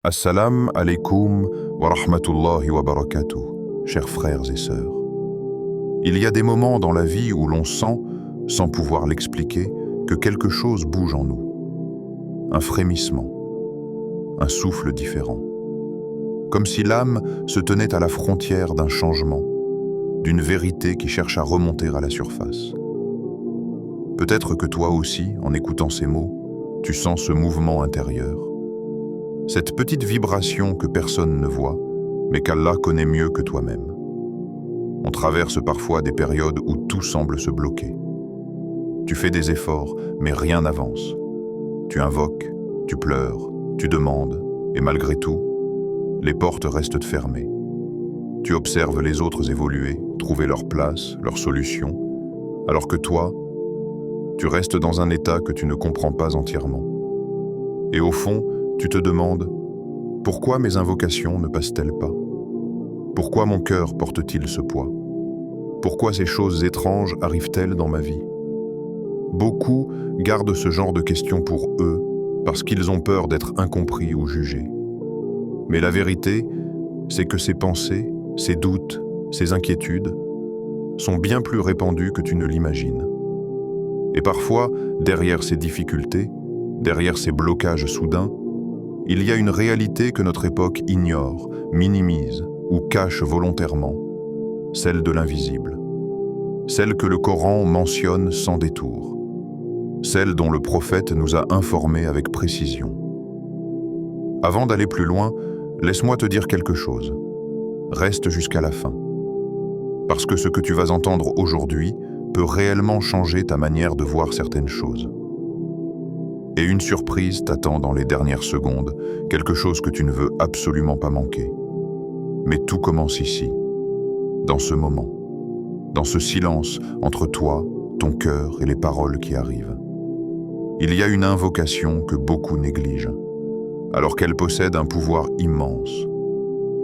Assalam alaikum wa rahmatullahi wa barakatuh, chers frères et sœurs. Il y a des moments dans la vie où l'on sent, sans pouvoir l'expliquer, que quelque chose bouge en nous. Un frémissement, un souffle différent. Comme si l'âme se tenait à la frontière d'un changement, d'une vérité qui cherche à remonter à la surface. Peut-être que toi aussi, en écoutant ces mots, tu sens ce mouvement intérieur. Cette petite vibration que personne ne voit, mais qu'Allah connaît mieux que toi-même. On traverse parfois des périodes où tout semble se bloquer. Tu fais des efforts, mais rien n'avance. Tu invoques, tu pleures, tu demandes, et malgré tout, les portes restent fermées. Tu observes les autres évoluer, trouver leur place, leur solution, alors que toi, tu restes dans un état que tu ne comprends pas entièrement. Et au fond, tu te demandes, pourquoi mes invocations ne passent-elles pas? Pourquoi mon cœur porte-t-il ce poids? Pourquoi ces choses étranges arrivent-elles dans ma vie? Beaucoup gardent ce genre de questions pour eux parce qu'ils ont peur d'être incompris ou jugés. Mais la vérité, c'est que ces pensées, ces doutes, ces inquiétudes sont bien plus répandues que tu ne l'imagines. Et parfois, derrière ces difficultés, derrière ces blocages soudains, il y a une réalité que notre époque ignore, minimise ou cache volontairement, celle de l'invisible, celle que le Coran mentionne sans détour, celle dont le prophète nous a informés avec précision. Avant d'aller plus loin, laisse-moi te dire quelque chose. Reste jusqu'à la fin. Parce que ce que tu vas entendre aujourd'hui peut réellement changer ta manière de voir certaines choses. Et une surprise t'attend dans les dernières secondes, quelque chose que tu ne veux absolument pas manquer. Mais tout commence ici, dans ce moment, dans ce silence entre toi, ton cœur et les paroles qui arrivent. Il y a une invocation que beaucoup négligent, alors qu'elle possède un pouvoir immense.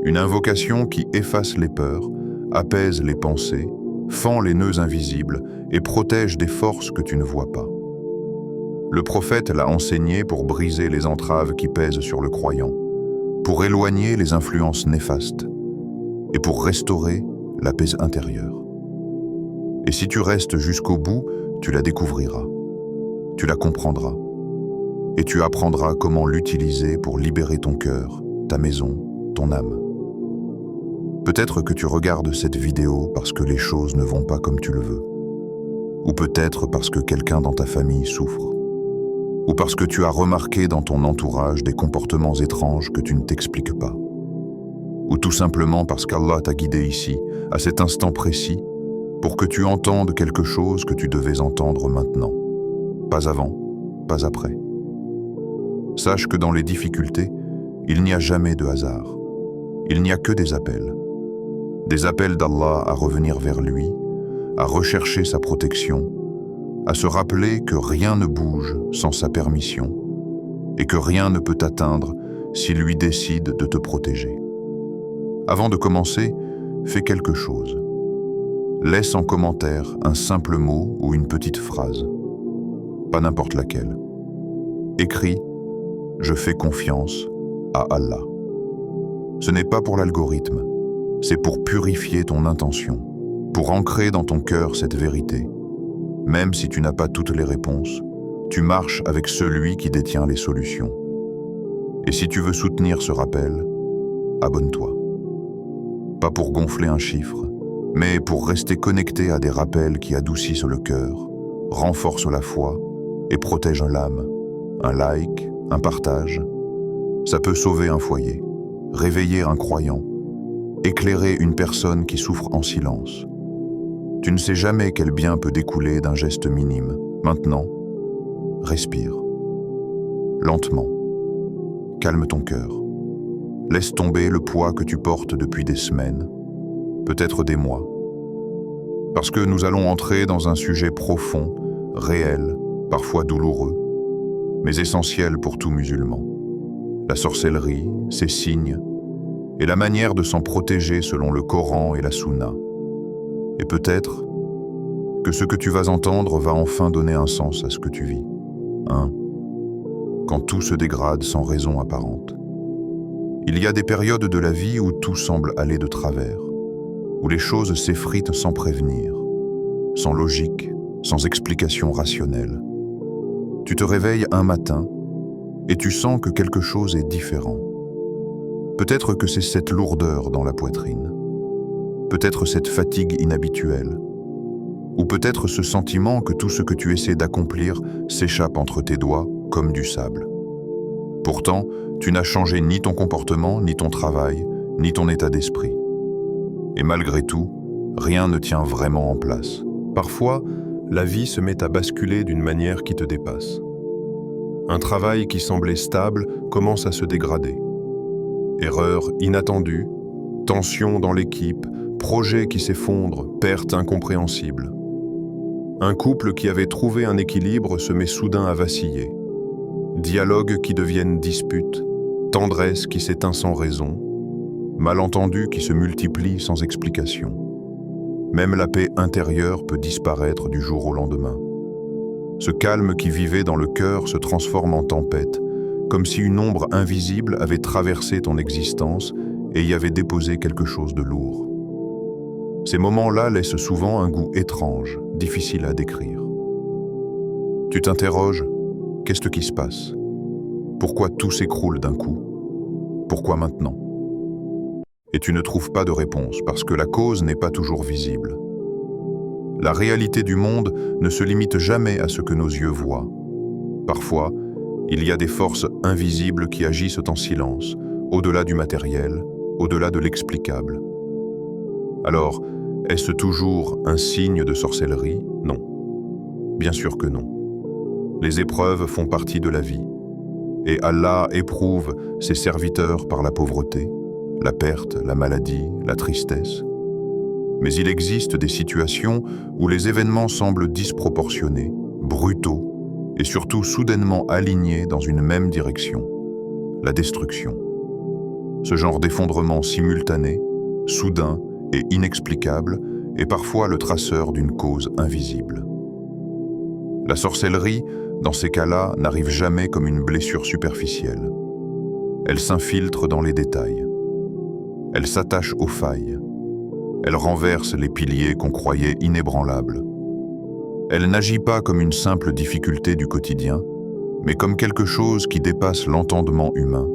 Une invocation qui efface les peurs, apaise les pensées, fend les nœuds invisibles et protège des forces que tu ne vois pas. Le prophète l'a enseigné pour briser les entraves qui pèsent sur le croyant, pour éloigner les influences néfastes et pour restaurer la paix intérieure. Et si tu restes jusqu'au bout, tu la découvriras, tu la comprendras et tu apprendras comment l'utiliser pour libérer ton cœur, ta maison, ton âme. Peut-être que tu regardes cette vidéo parce que les choses ne vont pas comme tu le veux, ou peut-être parce que quelqu'un dans ta famille souffre, ou parce que tu as remarqué dans ton entourage des comportements étranges que tu ne t'expliques pas. Ou tout simplement parce qu'Allah t'a guidé ici, à cet instant précis, pour que tu entendes quelque chose que tu devais entendre maintenant. Pas avant, pas après. Sache que dans les difficultés, il n'y a jamais de hasard. Il n'y a que des appels. Des appels d'Allah à revenir vers lui, à rechercher sa protection, à se rappeler que rien ne bouge sans sa permission et que rien ne peut t'atteindre s'il lui décide de te protéger. Avant de commencer, fais quelque chose. Laisse en commentaire un simple mot ou une petite phrase, pas n'importe laquelle. Écris « Je fais confiance à Allah ». Ce n'est pas pour l'algorithme, c'est pour purifier ton intention, pour ancrer dans ton cœur cette vérité. Même si tu n'as pas toutes les réponses, tu marches avec celui qui détient les solutions. Et si tu veux soutenir ce rappel, abonne-toi. Pas pour gonfler un chiffre, mais pour rester connecté à des rappels qui adoucissent le cœur, renforcent la foi et protègent l'âme. Un like, un partage, ça peut sauver un foyer, réveiller un croyant, éclairer une personne qui souffre en silence. Tu ne sais jamais quel bien peut découler d'un geste minime. Maintenant, respire. Lentement. Calme ton cœur. Laisse tomber le poids que tu portes depuis des semaines, peut-être des mois. Parce que nous allons entrer dans un sujet profond, réel, parfois douloureux, mais essentiel pour tout musulman. La sorcellerie, ses signes, et la manière de s'en protéger selon le Coran et la Sunna. Et peut-être que ce que tu vas entendre va enfin donner un sens à ce que tu vis. Quand tout se dégrade sans raison apparente. Il y a des périodes de la vie où tout semble aller de travers, où les choses s'effritent sans prévenir, sans logique, sans explication rationnelle. Tu te réveilles un matin et tu sens que quelque chose est différent. Peut-être que c'est cette lourdeur dans la poitrine, peut-être cette fatigue inhabituelle, ou peut-être ce sentiment que tout ce que tu essaies d'accomplir s'échappe entre tes doigts comme du sable. Pourtant, tu n'as changé ni ton comportement, ni ton travail, ni ton état d'esprit. Et malgré tout, rien ne tient vraiment en place. Parfois, la vie se met à basculer d'une manière qui te dépasse. Un travail qui semblait stable commence à se dégrader. Erreurs inattendues, tensions dans l'équipe, projets qui s'effondrent, pertes incompréhensibles. Un couple qui avait trouvé un équilibre se met soudain à vaciller. Dialogues qui deviennent disputes, tendresse qui s'éteint sans raison, malentendus qui se multiplient sans explication. Même la paix intérieure peut disparaître du jour au lendemain. Ce calme qui vivait dans le cœur se transforme en tempête, comme si une ombre invisible avait traversé ton existence et y avait déposé quelque chose de lourd. Ces moments-là laissent souvent un goût étrange, difficile à décrire. Tu t'interroges, qu'est-ce qui se passe? Pourquoi tout s'écroule d'un coup? Pourquoi maintenant? Et tu ne trouves pas de réponse parce que la cause n'est pas toujours visible. La réalité du monde ne se limite jamais à ce que nos yeux voient. Parfois, il y a des forces invisibles qui agissent en silence, au-delà du matériel, au-delà de l'explicable. Alors, est-ce toujours un signe de sorcellerie? Non. Bien sûr que non. Les épreuves font partie de la vie. Et Allah éprouve ses serviteurs par la pauvreté, la perte, la maladie, la tristesse. Mais il existe des situations où les événements semblent disproportionnés, brutaux et surtout soudainement alignés dans une même direction, la destruction. Ce genre d'effondrement simultané, soudain et inexplicable est parfois le traceur d'une cause invisible. La sorcellerie, dans ces cas-là, n'arrive jamais comme une blessure superficielle. Elle s'infiltre dans les détails. Elle s'attache aux failles. Elle renverse les piliers qu'on croyait inébranlables. Elle n'agit pas comme une simple difficulté du quotidien, mais comme quelque chose qui dépasse l'entendement humain,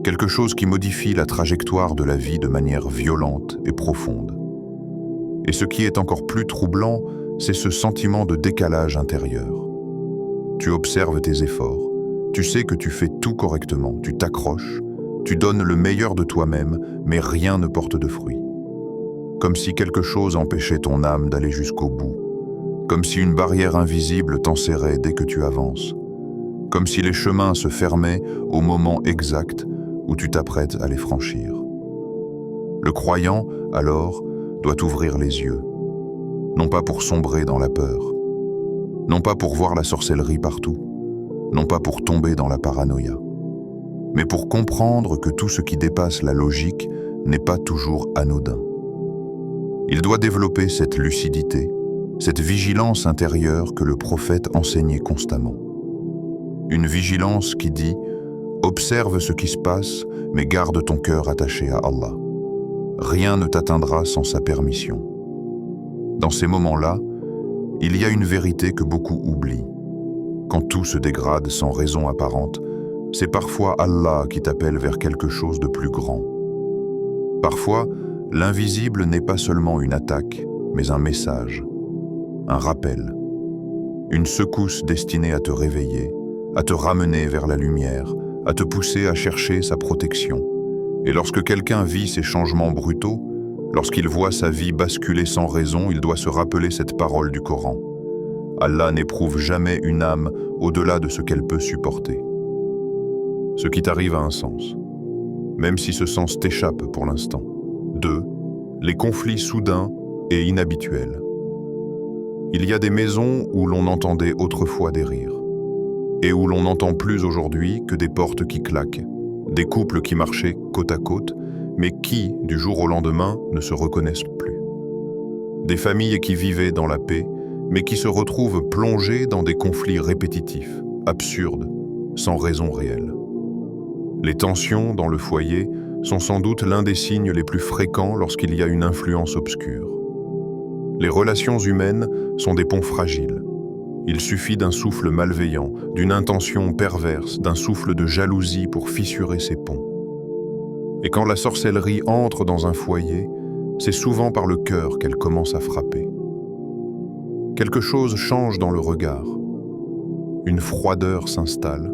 quelque chose qui modifie la trajectoire de la vie de manière violente et profonde. Et ce qui est encore plus troublant, c'est ce sentiment de décalage intérieur. Tu observes tes efforts, tu sais que tu fais tout correctement, tu t'accroches, tu donnes le meilleur de toi-même, mais rien ne porte de fruit. Comme si quelque chose empêchait ton âme d'aller jusqu'au bout, comme si une barrière invisible t'enserrait dès que tu avances, comme si les chemins se fermaient au moment exact où tu t'apprêtes à les franchir. Le croyant, alors, doit ouvrir les yeux, non pas pour sombrer dans la peur, non pas pour voir la sorcellerie partout, non pas pour tomber dans la paranoïa, mais pour comprendre que tout ce qui dépasse la logique n'est pas toujours anodin. Il doit développer cette lucidité, cette vigilance intérieure que le prophète enseignait constamment. Une vigilance qui dit « Observe ce qui se passe, mais garde ton cœur attaché à Allah. Rien ne t'atteindra sans sa permission. » Dans ces moments-là, il y a une vérité que beaucoup oublient. Quand tout se dégrade sans raison apparente, c'est parfois Allah qui t'appelle vers quelque chose de plus grand. Parfois, l'invisible n'est pas seulement une attaque, mais un message, un rappel, une secousse destinée à te réveiller, à te ramener vers la lumière, à te pousser à chercher sa protection. Et lorsque quelqu'un vit ces changements brutaux, lorsqu'il voit sa vie basculer sans raison, il doit se rappeler cette parole du Coran. Allah n'éprouve jamais une âme au-delà de ce qu'elle peut supporter. Ce qui t'arrive a un sens, même si ce sens t'échappe pour l'instant. 2. Les conflits soudains et inhabituels. Il y a des maisons où l'on entendait autrefois des rires, et où l'on n'entend plus aujourd'hui que des portes qui claquent, des couples qui marchaient côte à côte, mais qui, du jour au lendemain, ne se reconnaissent plus. Des familles qui vivaient dans la paix, mais qui se retrouvent plongées dans des conflits répétitifs, absurdes, sans raison réelle. Les tensions dans le foyer sont sans doute l'un des signes les plus fréquents lorsqu'il y a une influence obscure. Les relations humaines sont des ponts fragiles. Il suffit d'un souffle malveillant, d'une intention perverse, d'un souffle de jalousie pour fissurer ces ponts. Et quand la sorcellerie entre dans un foyer, c'est souvent par le cœur qu'elle commence à frapper. Quelque chose change dans le regard. Une froideur s'installe.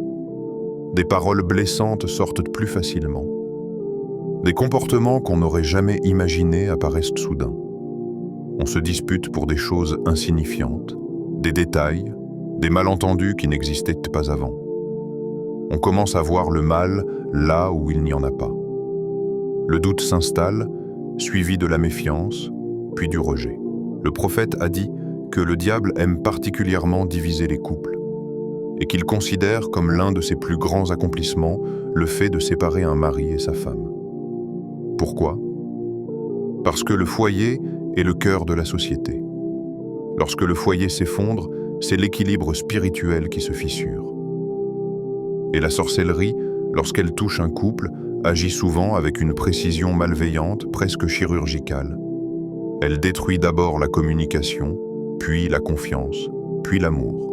Des paroles blessantes sortent plus facilement. Des comportements qu'on n'aurait jamais imaginés apparaissent soudain. On se dispute pour des choses insignifiantes, des détails, des malentendus qui n'existaient pas avant. On commence à voir le mal là où il n'y en a pas. Le doute s'installe, suivi de la méfiance, puis du rejet. Le prophète a dit que le diable aime particulièrement diviser les couples et qu'il considère comme l'un de ses plus grands accomplissements le fait de séparer un mari et sa femme. Pourquoi? Parce que le foyer est le cœur de la société. Lorsque le foyer s'effondre, c'est l'équilibre spirituel qui se fissure. Et la sorcellerie, lorsqu'elle touche un couple, agit souvent avec une précision malveillante, presque chirurgicale. Elle détruit d'abord la communication, puis la confiance, puis l'amour.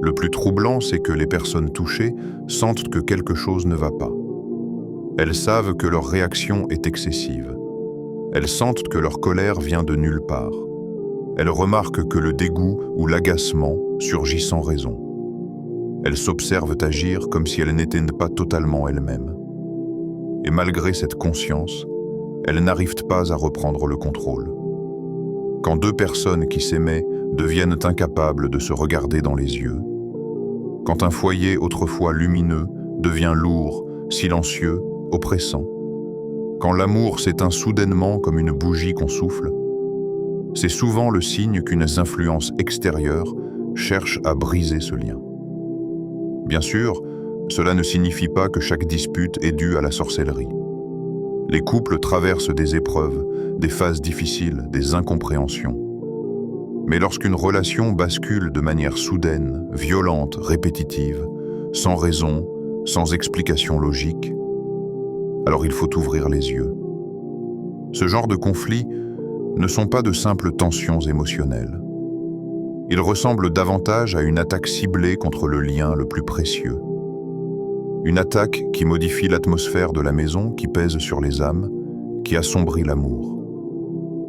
Le plus troublant, c'est que les personnes touchées sentent que quelque chose ne va pas. Elles savent que leur réaction est excessive. Elles sentent que leur colère vient de nulle part. Elles remarquent que le dégoût ou l'agacement surgit sans raison. Elles s'observent agir comme si elles n'étaient pas totalement elles-mêmes. Et malgré cette conscience, elles n'arrivent pas à reprendre le contrôle. Quand deux personnes qui s'aimaient deviennent incapables de se regarder dans les yeux, quand un foyer autrefois lumineux devient lourd, silencieux, oppressant, quand l'amour s'éteint soudainement comme une bougie qu'on souffle, c'est souvent le signe qu'une influence extérieure cherche à briser ce lien. Bien sûr, cela ne signifie pas que chaque dispute est due à la sorcellerie. Les couples traversent des épreuves, des phases difficiles, des incompréhensions. Mais lorsqu'une relation bascule de manière soudaine, violente, répétitive, sans raison, sans explication logique, alors il faut ouvrir les yeux. Ce genre de conflits ne sont pas de simples tensions émotionnelles. Ils ressemblent davantage à une attaque ciblée contre le lien le plus précieux. Une attaque qui modifie l'atmosphère de la maison, qui pèse sur les âmes, qui assombrit l'amour.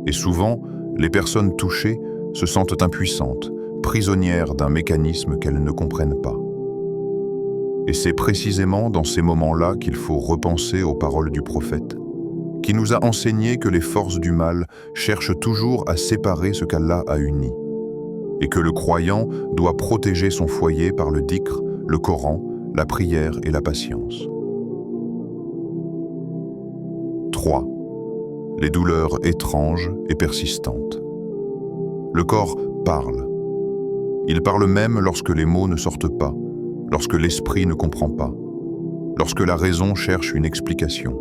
Et souvent, les personnes touchées se sentent impuissantes, prisonnières d'un mécanisme qu'elles ne comprennent pas. Et c'est précisément dans ces moments-là qu'il faut repenser aux paroles du prophète, qui nous a enseigné que les forces du mal cherchent toujours à séparer ce qu'Allah a uni, et que le croyant doit protéger son foyer par le dhikr, le Coran, la prière et la patience. 3. Les douleurs étranges et persistantes. Le corps parle. Il parle même lorsque les mots ne sortent pas, lorsque l'esprit ne comprend pas, lorsque la raison cherche une explication.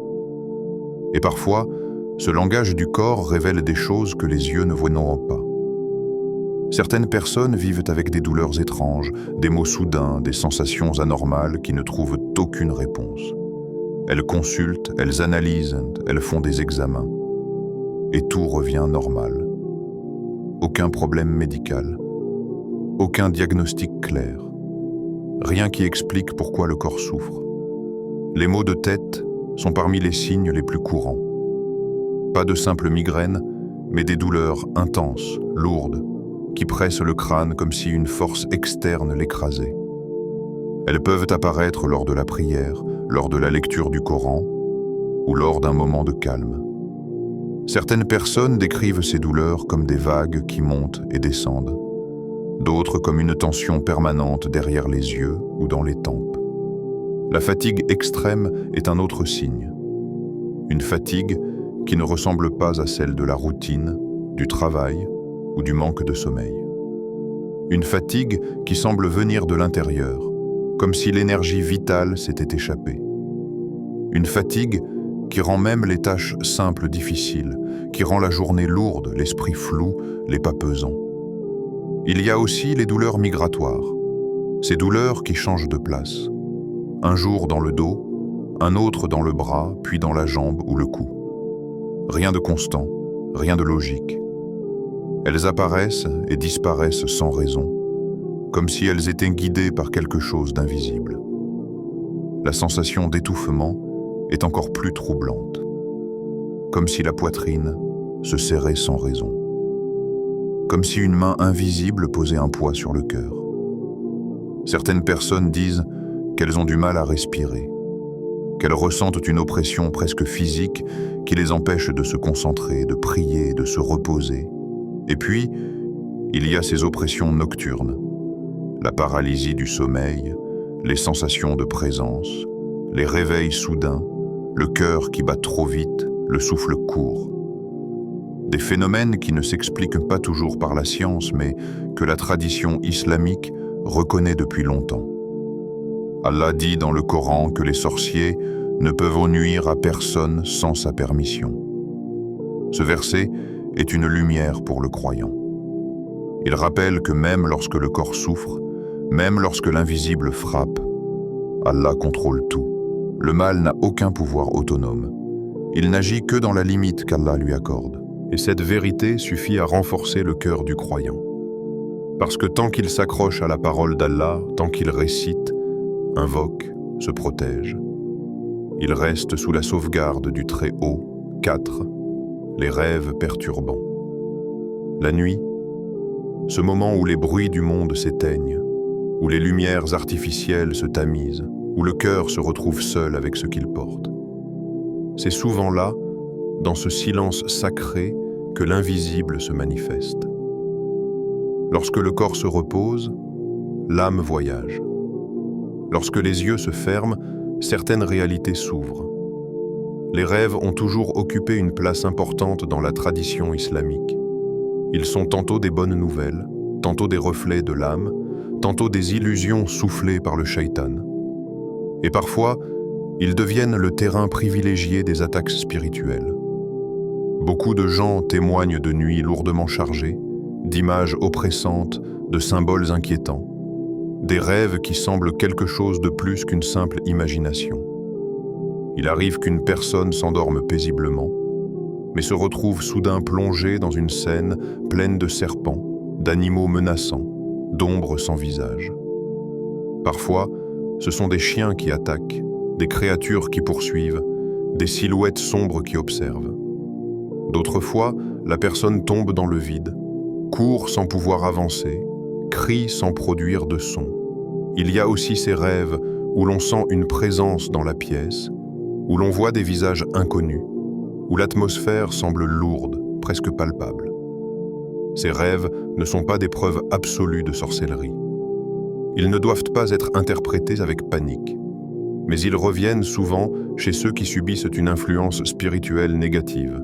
Et parfois, ce langage du corps révèle des choses que les yeux ne voient pas. Certaines personnes vivent avec des douleurs étranges, des maux soudains, des sensations anormales qui ne trouvent aucune réponse. Elles consultent, elles analysent, elles font des examens. Et tout revient normal. Aucun problème médical. Aucun diagnostic clair. Rien qui explique pourquoi le corps souffre. Les maux de tête sont parmi les signes les plus courants. Pas de simple migraine, mais des douleurs intenses, lourdes, qui pressent le crâne comme si une force externe l'écrasait. Elles peuvent apparaître lors de la prière, lors de la lecture du Coran ou lors d'un moment de calme. Certaines personnes décrivent ces douleurs comme des vagues qui montent et descendent, d'autres comme une tension permanente derrière les yeux ou dans les tempes. La fatigue extrême est un autre signe. Une fatigue qui ne ressemble pas à celle de la routine, du travail ou du manque de sommeil. Une fatigue qui semble venir de l'intérieur, comme si l'énergie vitale s'était échappée. Une fatigue qui rend même les tâches simples difficiles, qui rend la journée lourde, l'esprit flou, les pas pesants. Il y a aussi les douleurs migratoires, ces douleurs qui changent de place. Un jour dans le dos, un autre dans le bras, puis dans la jambe ou le cou. Rien de constant, rien de logique. Elles apparaissent et disparaissent sans raison, comme si elles étaient guidées par quelque chose d'invisible. La sensation d'étouffement est encore plus troublante, comme si la poitrine se serrait sans raison, comme si une main invisible posait un poids sur le cœur. Certaines personnes disent qu'elles ont du mal à respirer, qu'elles ressentent une oppression presque physique qui les empêche de se concentrer, de prier, de se reposer. Et puis, il y a ces oppressions nocturnes, la paralysie du sommeil, les sensations de présence, les réveils soudains, le cœur qui bat trop vite, le souffle court. Des phénomènes qui ne s'expliquent pas toujours par la science, mais que la tradition islamique reconnaît depuis longtemps. Allah dit dans le Coran que les sorciers ne peuvent nuire à personne sans sa permission. Ce verset est une lumière pour le croyant. Il rappelle que même lorsque le corps souffre, même lorsque l'invisible frappe, Allah contrôle tout. Le mal n'a aucun pouvoir autonome. Il n'agit que dans la limite qu'Allah lui accorde. Et cette vérité suffit à renforcer le cœur du croyant. Parce que tant qu'il s'accroche à la parole d'Allah, tant qu'il récite, invoque, se protège, il reste sous la sauvegarde du Très-Haut. 4. Les rêves perturbants. La nuit, ce moment où les bruits du monde s'éteignent, où les lumières artificielles se tamisent, où le cœur se retrouve seul avec ce qu'il porte. C'est souvent là, dans ce silence sacré, que l'invisible se manifeste. Lorsque le corps se repose, l'âme voyage. Lorsque les yeux se ferment, certaines réalités s'ouvrent. Les rêves ont toujours occupé une place importante dans la tradition islamique. Ils sont tantôt des bonnes nouvelles, tantôt des reflets de l'âme, tantôt des illusions soufflées par le shaitan. Et parfois, ils deviennent le terrain privilégié des attaques spirituelles. Beaucoup de gens témoignent de nuits lourdement chargées, d'images oppressantes, de symboles inquiétants, des rêves qui semblent quelque chose de plus qu'une simple imagination. Il arrive qu'une personne s'endorme paisiblement, mais se retrouve soudain plongée dans une scène pleine de serpents, d'animaux menaçants, d'ombres sans visage. Parfois, ce sont des chiens qui attaquent, des créatures qui poursuivent, des silhouettes sombres qui observent. D'autres fois, la personne tombe dans le vide, court sans pouvoir avancer, crie sans produire de son. Il y a aussi ces rêves où l'on sent une présence dans la pièce, où l'on voit des visages inconnus, où l'atmosphère semble lourde, presque palpable. Ces rêves ne sont pas des preuves absolues de sorcellerie. Ils ne doivent pas être interprétés avec panique, mais ils reviennent souvent chez ceux qui subissent une influence spirituelle négative.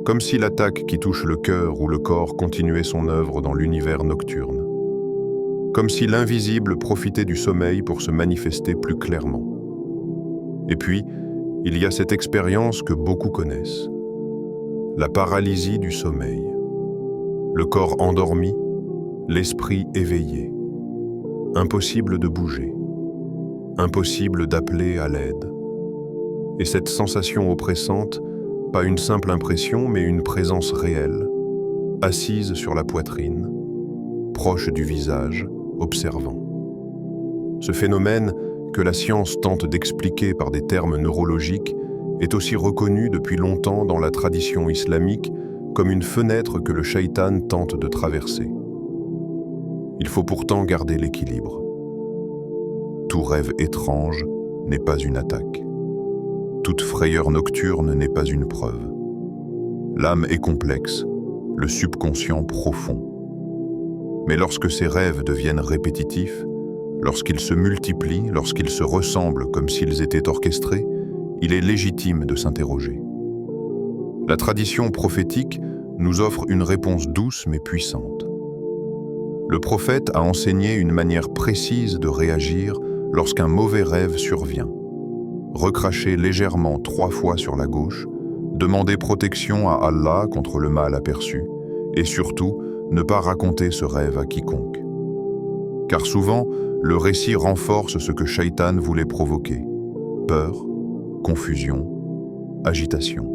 Comme si l'attaque qui touche le cœur ou le corps continuait son œuvre dans l'univers nocturne. Comme si l'invisible profitait du sommeil pour se manifester plus clairement. Et puis, il y a cette expérience que beaucoup connaissent. La paralysie du sommeil. Le corps endormi, l'esprit éveillé. Impossible de bouger. Impossible d'appeler à l'aide. Et cette sensation oppressante, pas une simple impression, mais une présence réelle, assise sur la poitrine, proche du visage, observant. Ce phénomène, que la science tente d'expliquer par des termes neurologiques, est aussi reconnu depuis longtemps dans la tradition islamique comme une fenêtre que le shaitan tente de traverser. Il faut pourtant garder l'équilibre. Tout rêve étrange n'est pas une attaque. Toute frayeur nocturne n'est pas une preuve. L'âme est complexe, le subconscient profond. Mais lorsque ces rêves deviennent répétitifs, lorsqu'ils se multiplient, lorsqu'ils se ressemblent comme s'ils étaient orchestrés, il est légitime de s'interroger. La tradition prophétique nous offre une réponse douce mais puissante. Le prophète a enseigné une manière précise de réagir lorsqu'un mauvais rêve survient. Recracher légèrement 3 fois sur la gauche, demander protection à Allah contre le mal aperçu, et surtout, ne pas raconter ce rêve à quiconque. Car souvent, le récit renforce ce que Shaitan voulait provoquer. peur, confusion, agitation.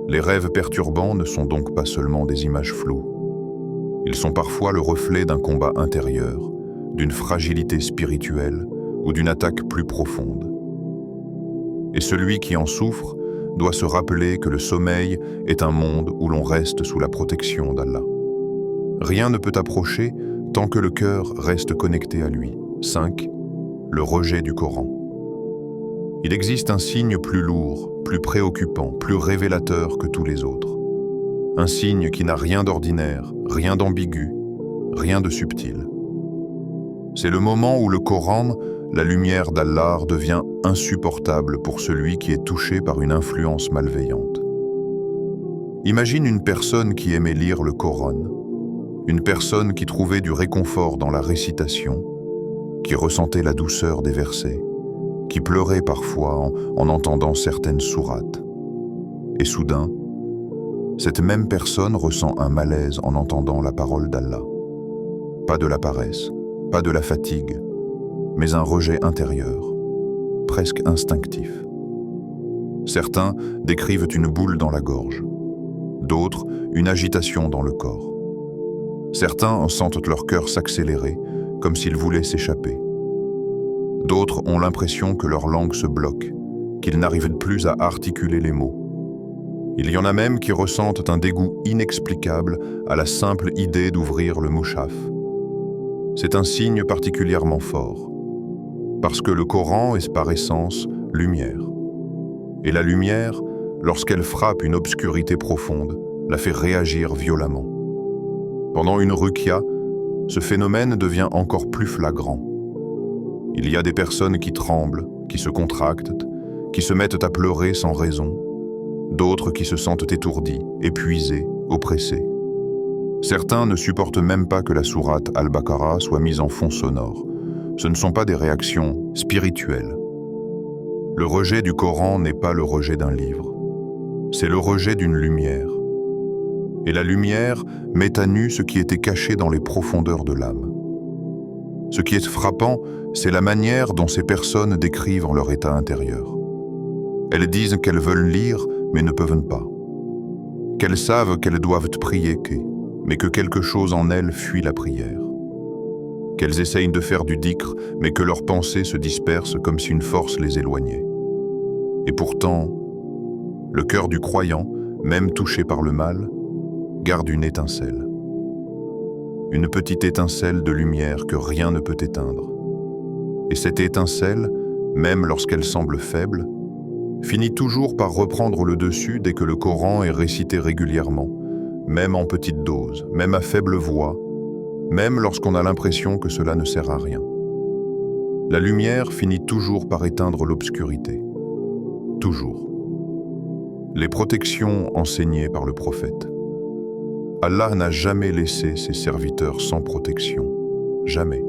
Les rêves perturbants ne sont donc pas seulement des images floues. Ils sont parfois le reflet d'un combat intérieur, d'une fragilité spirituelle ou d'une attaque plus profonde. Et celui qui en souffre doit se rappeler que le sommeil est un monde où l'on reste sous la protection d'Allah. Rien ne peut approcher tant que le cœur reste connecté à lui. 5. Le rejet du Coran. Il existe un signe plus lourd, plus préoccupant, plus révélateur que tous les autres. Un signe qui n'a rien d'ordinaire, rien d'ambigu, rien de subtil. C'est le moment où le Coran, la lumière d'Allah, devient insupportable pour celui qui est touché par une influence malveillante. Imagine une personne qui aimait lire le Coran, une personne qui trouvait du réconfort dans la récitation, qui ressentait la douceur des versets, qui pleurait parfois en entendant certaines sourates. Et soudain, cette même personne ressent un malaise en entendant la parole d'Allah. Pas de la paresse, pas de la fatigue, mais un rejet intérieur, presque instinctif. Certains décrivent une boule dans la gorge, d'autres une agitation dans le corps. Certains sentent leur cœur s'accélérer, comme s'ils voulaient s'échapper. D'autres ont l'impression que leur langue se bloque, qu'ils n'arrivent plus à articuler les mots. Il y en a même qui ressentent un dégoût inexplicable à la simple idée d'ouvrir le mushaf. C'est un signe particulièrement fort, parce que le Coran est par essence lumière. Et la lumière, lorsqu'elle frappe une obscurité profonde, la fait réagir violemment. Pendant une ruqya, ce phénomène devient encore plus flagrant. Il y a des personnes qui tremblent, qui se contractent, qui se mettent à pleurer sans raison, d'autres qui se sentent étourdis, épuisés, oppressés. Certains ne supportent même pas que la sourate Al-Baqarah soit mise en fond sonore. Ce ne sont pas des réactions spirituelles. Le rejet du Coran n'est pas le rejet d'un livre. C'est le rejet d'une lumière. Et la lumière met à nu ce qui était caché dans les profondeurs de l'âme. Ce qui est frappant, c'est la manière dont ces personnes décrivent leur état intérieur. Elles disent qu'elles veulent lire, mais ne peuvent pas. Qu'elles savent qu'elles doivent prier, mais que quelque chose en elles fuit la prière. Qu'elles essayent de faire du dhikr, mais que leurs pensées se dispersent comme si une force les éloignait. Et pourtant, le cœur du croyant, même touché par le mal, garde une étincelle. Une petite étincelle de lumière que rien ne peut éteindre. Et cette étincelle, même lorsqu'elle semble faible, finit toujours par reprendre le dessus dès que le Coran est récité régulièrement, même en petite dose, même à faible voix, même lorsqu'on a l'impression que cela ne sert à rien. La lumière finit toujours par éteindre l'obscurité. Toujours. Les protections enseignées par le prophète. Allah n'a jamais laissé ses serviteurs sans protection. Jamais.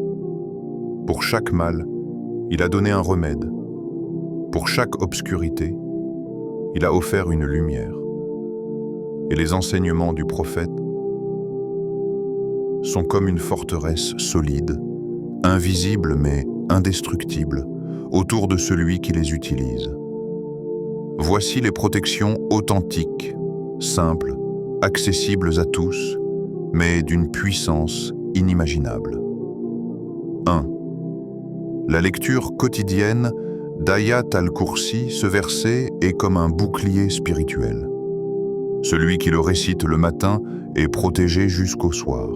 Pour chaque mal, il a donné un remède. Pour chaque obscurité, il a offert une lumière. Et les enseignements du prophète sont comme une forteresse solide, invisible mais indestructible, autour de celui qui les utilise. Voici les protections authentiques, simples, accessibles à tous, mais d'une puissance inimaginable. 1. La lecture quotidienne d'Ayat al-Kursi, ce verset est comme un bouclier spirituel. Celui qui le récite le matin est protégé jusqu'au soir.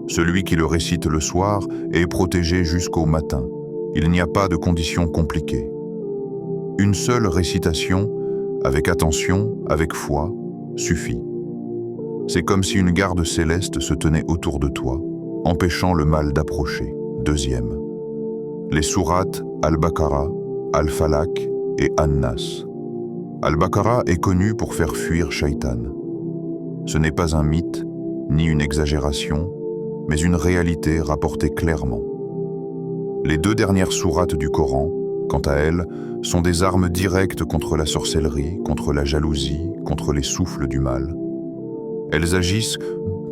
Celui qui le récite le soir est protégé jusqu'au matin. Il n'y a pas de conditions compliquées. Une seule récitation, avec attention, avec foi, suffit. C'est comme si une garde céleste se tenait autour de toi, empêchant le mal d'approcher. 2. Les sourates Al-Baqarah, Al-Falaq et An-Nas. Al-Baqarah est connu pour faire fuir Shaitan. Ce n'est pas un mythe, ni une exagération, mais une réalité rapportée clairement. Les 2 dernières sourates du Coran, quant à elles, sont des armes directes contre la sorcellerie, contre la jalousie, contre les souffles du mal. Elles agissent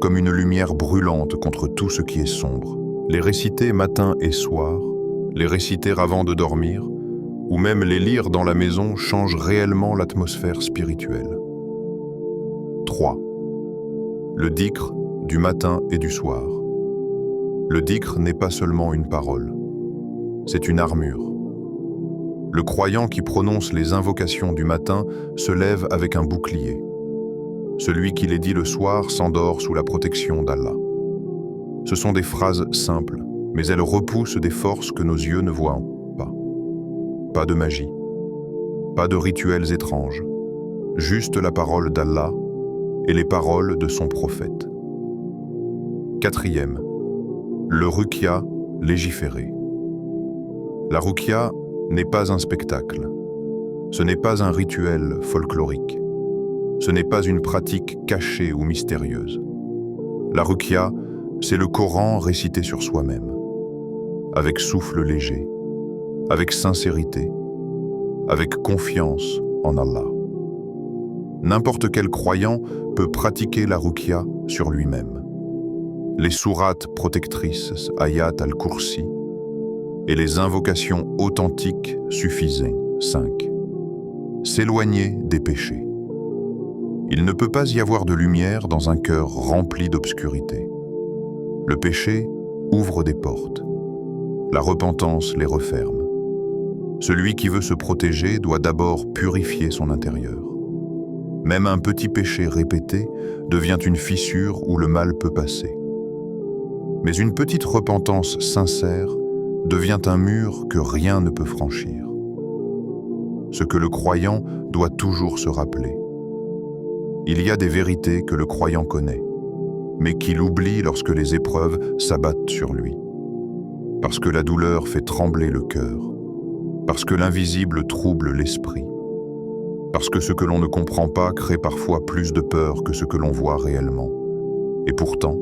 comme une lumière brûlante contre tout ce qui est sombre. Les réciter matin et soir, les réciter avant de dormir, ou même les lire dans la maison changent réellement l'atmosphère spirituelle. 3. Le dhikr du matin et du soir. Le dhikr n'est pas seulement une parole, c'est une armure. Le croyant qui prononce les invocations du matin se lève avec un bouclier. Celui qui les dit le soir s'endort sous la protection d'Allah. Ce sont des phrases simples, mais elles repoussent des forces que nos yeux ne voient pas. Pas de magie, pas de rituels étranges, juste la parole d'Allah et les paroles de son prophète. 4. Le ruqya légiféré. La ruqya n'est pas un spectacle. Ce n'est pas un rituel folklorique. Ce n'est pas une pratique cachée ou mystérieuse. La ruqya, c'est le Coran récité sur soi-même, avec souffle léger, avec sincérité, avec confiance en Allah. N'importe quel croyant peut pratiquer la ruqya sur lui-même. Les sourates protectrices, ayat al-Kursi, et les invocations authentiques suffisaient. 5. S'éloigner des péchés. Il ne peut pas y avoir de lumière dans un cœur rempli d'obscurité. Le péché ouvre des portes. La repentance les referme. Celui qui veut se protéger doit d'abord purifier son intérieur. Même un petit péché répété devient une fissure où le mal peut passer. Mais une petite repentance sincère devient un mur que rien ne peut franchir. Ce que le croyant doit toujours se rappeler. Il y a des vérités que le croyant connaît, mais qu'il oublie lorsque les épreuves s'abattent sur lui. Parce que la douleur fait trembler le cœur, parce que l'invisible trouble l'esprit, parce que ce que l'on ne comprend pas crée parfois plus de peur que ce que l'on voit réellement. Et pourtant,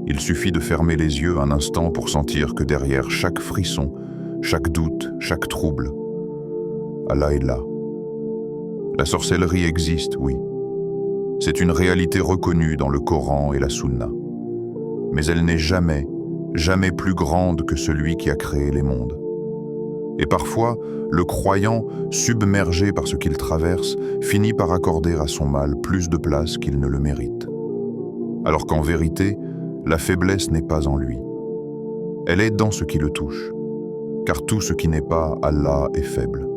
il suffit de fermer les yeux un instant pour sentir que derrière chaque frisson, chaque doute, chaque trouble, Allah est là. La sorcellerie existe, oui. C'est une réalité reconnue dans le Coran et la Sunna. Mais elle n'est jamais, jamais plus grande que celui qui a créé les mondes. Et parfois, le croyant, submergé par ce qu'il traverse, finit par accorder à son mal plus de place qu'il ne le mérite. Alors qu'en vérité, la faiblesse n'est pas en lui. Elle est dans ce qui le touche, car tout ce qui n'est pas Allah est faible.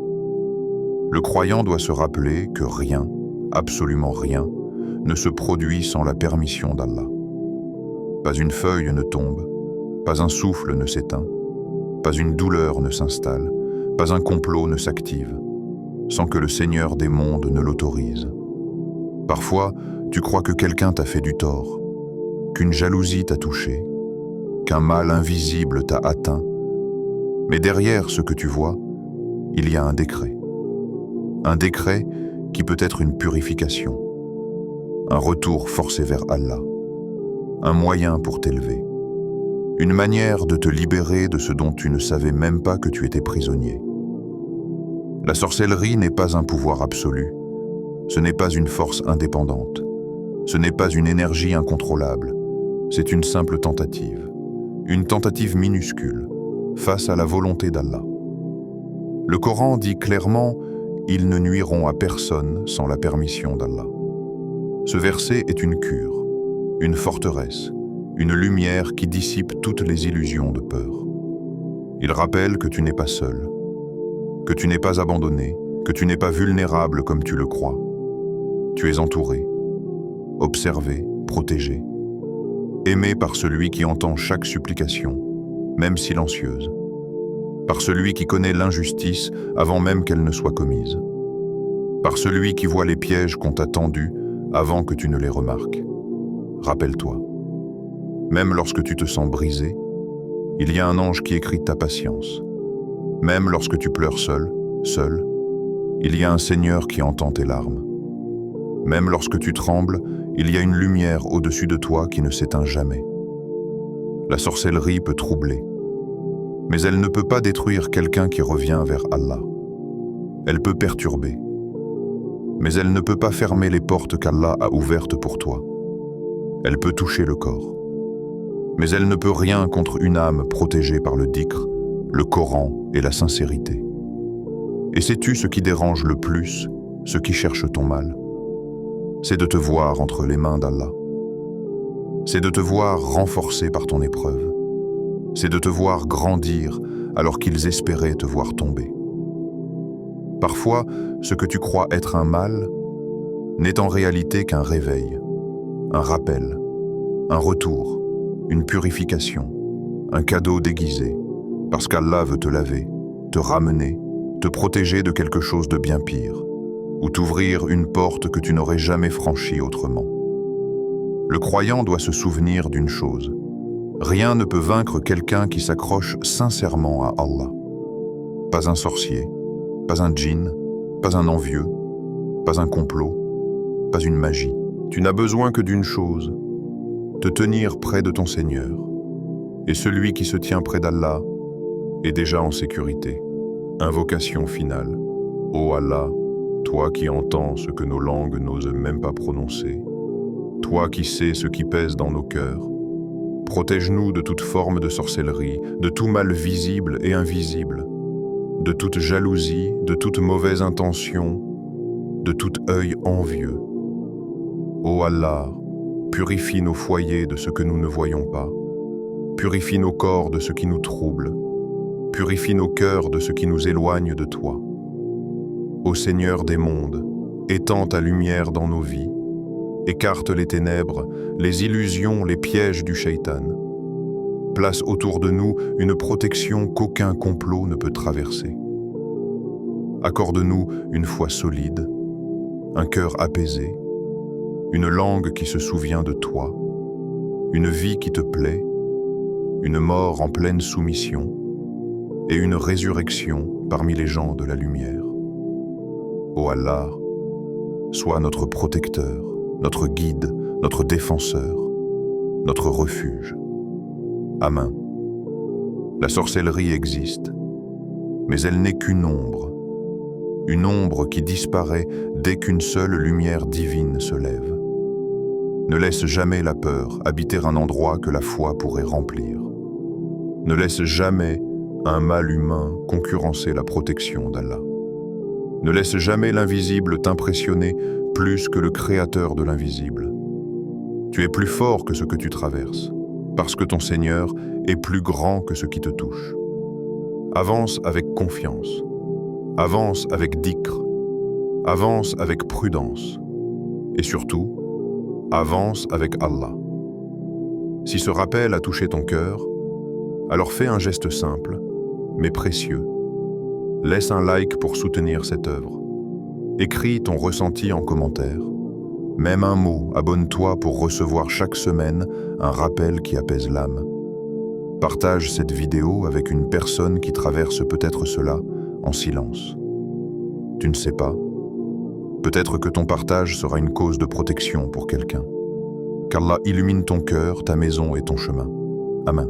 Le croyant doit se rappeler que rien, absolument rien, ne se produit sans la permission d'Allah. Pas une feuille ne tombe, pas un souffle ne s'éteint, pas une douleur ne s'installe, pas un complot ne s'active, sans que le Seigneur des mondes ne l'autorise. Parfois, tu crois que quelqu'un t'a fait du tort, qu'une jalousie t'a touché, qu'un mal invisible t'a atteint, mais derrière ce que tu vois, il y a un décret. Un décret qui peut être une purification, un retour forcé vers Allah, un moyen pour t'élever, une manière de te libérer de ce dont tu ne savais même pas que tu étais prisonnier. La sorcellerie n'est pas un pouvoir absolu, ce n'est pas une force indépendante, ce n'est pas une énergie incontrôlable, c'est une simple tentative, une tentative minuscule, face à la volonté d'Allah. Le Coran dit clairement « Ils ne nuiront à personne sans la permission d'Allah ». Ce verset est une cure, une forteresse, une lumière qui dissipe toutes les illusions de peur. Il rappelle que tu n'es pas seul, que tu n'es pas abandonné, que tu n'es pas vulnérable comme tu le crois. Tu es entouré, observé, protégé, aimé par celui qui entend chaque supplication, même silencieuse, par celui qui connaît l'injustice avant même qu'elle ne soit commise, par celui qui voit les pièges qu'on t'a tendus avant que tu ne les remarques. Rappelle-toi, même lorsque tu te sens brisé, il y a un ange qui écrit ta patience. Même lorsque tu pleures seul, il y a un Seigneur qui entend tes larmes. Même lorsque tu trembles, il y a une lumière au-dessus de toi qui ne s'éteint jamais. La sorcellerie peut troubler, mais elle ne peut pas détruire quelqu'un qui revient vers Allah. Elle peut perturber, mais elle ne peut pas fermer les portes qu'Allah a ouvertes pour toi. Elle peut toucher le corps, mais elle ne peut rien contre une âme protégée par le dhikr, le Coran et la sincérité. Et sais-tu ce qui dérange le plus ceux qui cherchent ton mal? C'est de te voir entre les mains d'Allah. C'est de te voir renforcé par ton épreuve. C'est de te voir grandir alors qu'ils espéraient te voir tomber. Parfois, ce que tu crois être un mal n'est en réalité qu'un réveil, un rappel, un retour, une purification, un cadeau déguisé, parce qu'Allah veut te laver, te ramener, te protéger de quelque chose de bien pire, ou t'ouvrir une porte que tu n'aurais jamais franchie autrement. Le croyant doit se souvenir d'une chose: rien ne peut vaincre quelqu'un qui s'accroche sincèrement à Allah. Pas un sorcier, pas un djinn, pas un envieux, pas un complot, pas une magie. Tu n'as besoin que d'une chose: te tenir près de ton Seigneur. Et celui qui se tient près d'Allah est déjà en sécurité. Invocation finale. Ô Allah, toi qui entends ce que nos langues n'osent même pas prononcer, toi qui sais ce qui pèse dans nos cœurs, protège-nous de toute forme de sorcellerie, de tout mal visible et invisible, de toute jalousie, de toute mauvaise intention, de tout œil envieux. Ô Allah, purifie nos foyers de ce que nous ne voyons pas, purifie nos corps de ce qui nous trouble, purifie nos cœurs de ce qui nous éloigne de toi. Ô Seigneur des mondes, étends ta lumière dans nos vies, écarte les ténèbres, les illusions, les pièges du shaitan. Place autour de nous une protection qu'aucun complot ne peut traverser. Accorde-nous une foi solide, un cœur apaisé, une langue qui se souvient de toi, une vie qui te plaît, une mort en pleine soumission et une résurrection parmi les gens de la lumière. Ô Allah, sois notre protecteur, notre guide, notre défenseur, notre refuge. Amen. La sorcellerie existe, mais elle n'est qu'une ombre qui disparaît dès qu'une seule lumière divine se lève. Ne laisse jamais la peur habiter un endroit que la foi pourrait remplir. Ne laisse jamais un mal humain concurrencer la protection d'Allah. Ne laisse jamais l'invisible t'impressionner plus que le créateur de l'invisible. Tu es plus fort que ce que tu traverses, parce que ton Seigneur est plus grand que ce qui te touche. Avance avec confiance, avance avec dhikr, avance avec prudence, et surtout, avance avec Allah. Si ce rappel a touché ton cœur, alors fais un geste simple, mais précieux. Laisse un like pour soutenir cette œuvre. Écris ton ressenti en commentaire. Même un mot, abonne-toi pour recevoir chaque semaine un rappel qui apaise l'âme. Partage cette vidéo avec une personne qui traverse peut-être cela en silence. Tu ne sais pas. Peut-être que ton partage sera une cause de protection pour quelqu'un. Qu'Allah illumine ton cœur, ta maison et ton chemin. Amen.